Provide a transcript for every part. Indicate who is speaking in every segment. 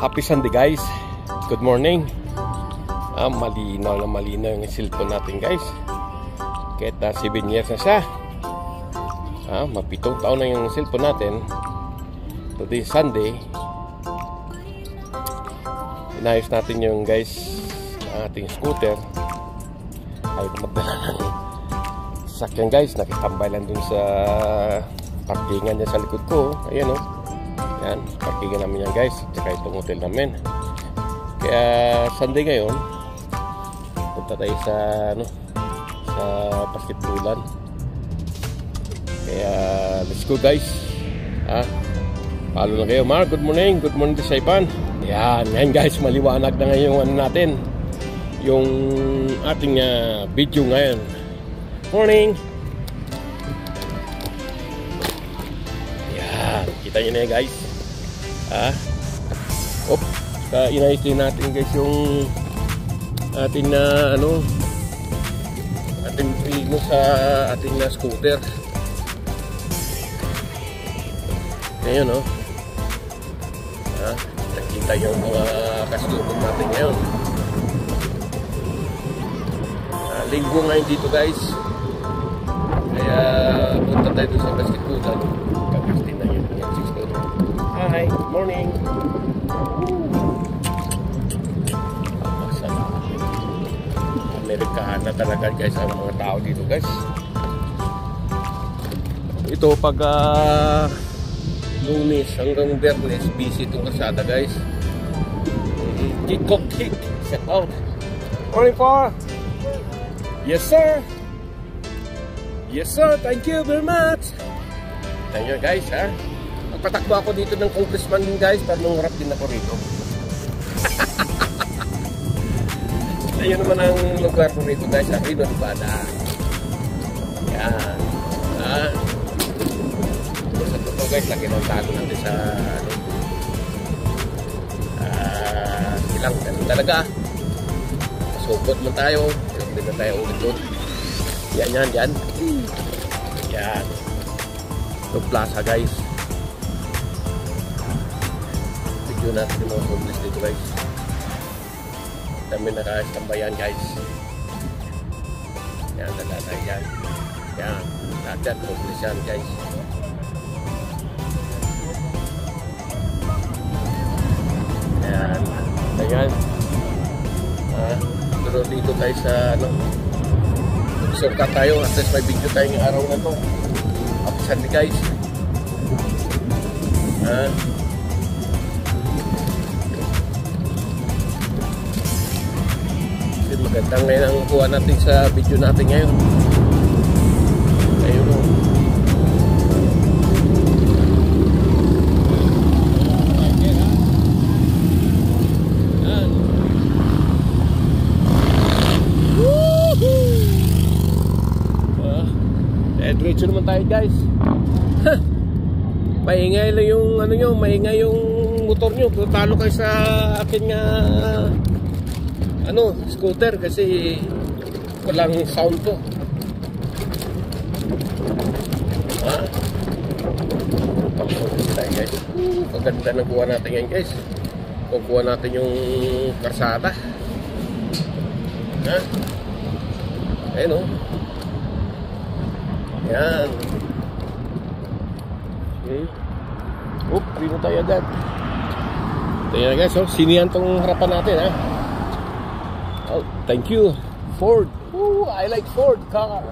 Speaker 1: Happy Sunday guys. Good morning. Malinaw na malinaw yung cellphone natin guys. Kahit na 7 years na siya. Mapitong taon na yung cellphone natin. Today Sunday. Inayos natin yung guys ating scooter. Ay magdala ng sasakyan guys. Nakitambay lang dun sa parkingan niya sa likod ko. Ayan o. Yan, parkingan namin yan guys. Tsaka itong hotel namin. Kaya Sunday ngayon, punta tayo sa sa basketballan. Kaya let's go guys. Palo na kayo. Mark, good morning. Good morning to Saipan. Yan guys, maliwanag na ngayon natin yung ating video ngayon. Morning. Yan, kita nyo na yan guys. Inayos din natin guys yung ating ating pino sa ating scooter. Ngayon nakita yung mga kaslubog natin ngayon. Linggo ngayon dito guys. Kaya punta tayo dun sa basketballan. Kakastin na yun. Hi, morning. Amerikana talaga guys ang mga tao dito guys. Ito pag Lunes hanggang Biyernes busy itong kasada guys. Kick. Set out. Morning po. Yes sir. Yes sir, thank you very much. Thank you guys Magpatakbo ako dito ng congressman din guys. Para nungarap din ako rito. Ayun naman ang lugar ko rito guys. Rino Nevada. Yan. Sa totoo guys, laki ng tago natin sa silang ganun talaga. Masugod mo tayo. Hindi na tayo ulit doon. Yan. Yan. Itong plaza guys. Video natin yung mga homeless dito guys. Kami nakaistambayan guys. Yan, natatay yan. Yan, natat, homeless yan guys. Yan, ayan. Pero dito tayo sa shortcut tayo. At least may video tayo ng araw na to. Happy Sunday guys. Magandang ngayon ang kuha natin sa video natin ngayon. Ayun o. Yan. Diretso naman tayo guys. Maingay lang yung maingay yung motor nyo. Talo kayo sa akin scooter kasi walang sound to. Guys, paganda na kuha natin ngayon guys. Kukuha natin yung karsada. Ayun yan. Dito tayo agad. Tingnan na guys, sinihan tong harapan natin Oh, thank you, Ford. I like Ford car.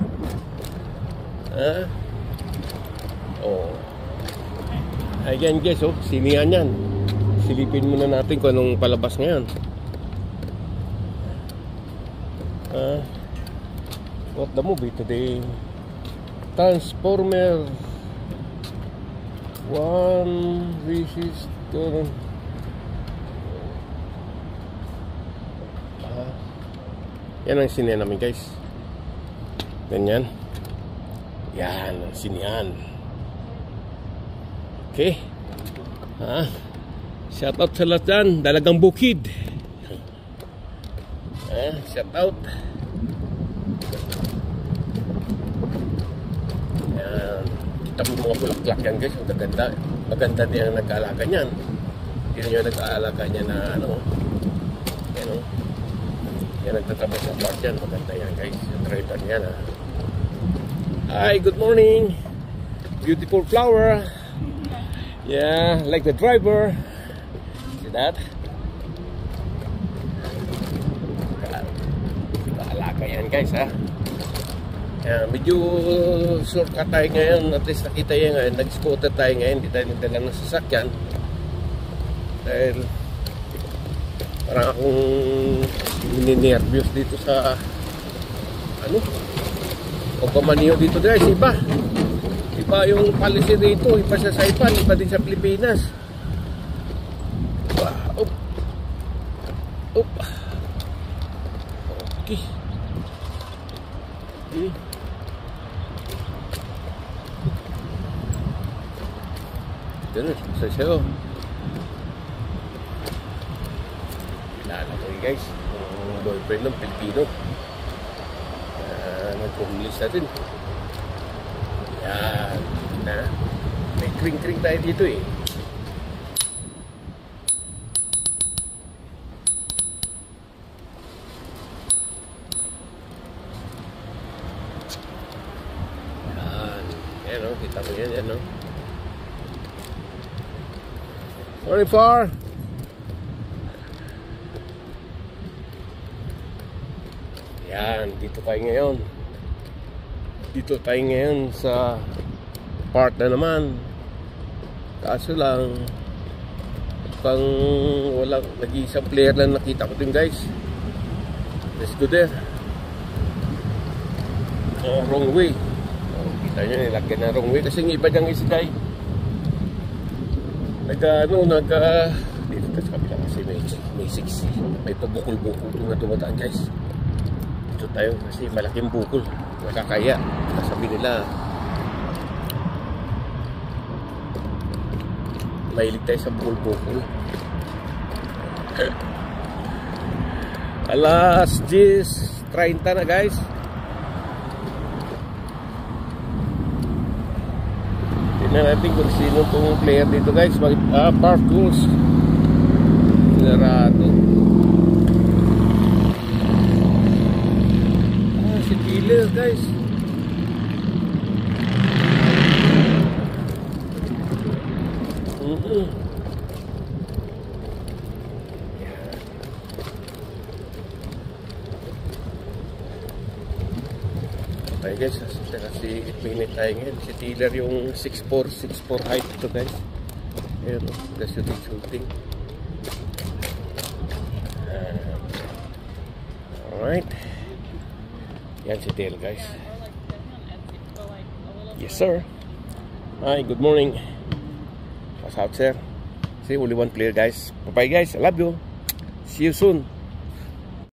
Speaker 1: Ayan guys, sinihan yan. Silipin muna natin kung anong palabas ngayon. What the movie today? Transformer 1 resistor. Yan ang sinihan namin guys. Ganyan. Yan ang sinihan. Okay. Shout out sa lahat dyan. Dalagang bukid. Shout out. Yan. Kita mo mga bulaklak yan guys. Maganda din ang nag-aalaga niyan. Yun yung nag-aalaga niya na ano. Yan o. Yan nagtatabas sa part yan. Maganda yan guys. Yung driver niya na. Hi, good morning. Beautiful flower. Yeah, like the driver. See that? Kaalaga yan guys ha. Medyo shortcut tayo ngayon. At least nakita yan ngayon. Nag-scooter tayo ngayon. Hindi tayo nagdala ng sasakyan. Dahil parang akong nininervyos dito sa ano Pagpamaniho dito guys. Iba yung policy dito. Iba sa Saipan. Iba din sa Pilipinas. Up. Okay. Ganun, sa'yo. Kilala ko guys, yung boyfriend ng Pilipino. Nag-homeless na din. Yan. May kring-kring tayo dito eh. Yan o, kita mo yan o. Morning, Far. Yan, dito tayo ngayon sa part na naman. Kaso lang pang walang nag-iisang player lang nakita ko din guys. Let's go there. Wrong way. Kita nyo, nilagyan na wrong way. Kasi yung iba dyan isa guys dito sa kabila kasi may 60. May pabukol-bukol na dumadaan guys. Dito tayo kasi malaking bukol. Nakakaya. Sabi nila mahilig tayo sa bukol-bukol. Alas 10:30 na guys. Tingnan natin kung sino pong player dito guys. Parkers Narado. Si Killer guys. Okay guys, kasi 8 minutes tayo ngayon. Si Taylor yung 6'4" height ito guys. Ayan o, the shooting. Alright. Yan si Taylor guys. Yes sir. Hi, good morning. What's up sir? See, only one player guys. Bye bye guys, I love you. See you soon.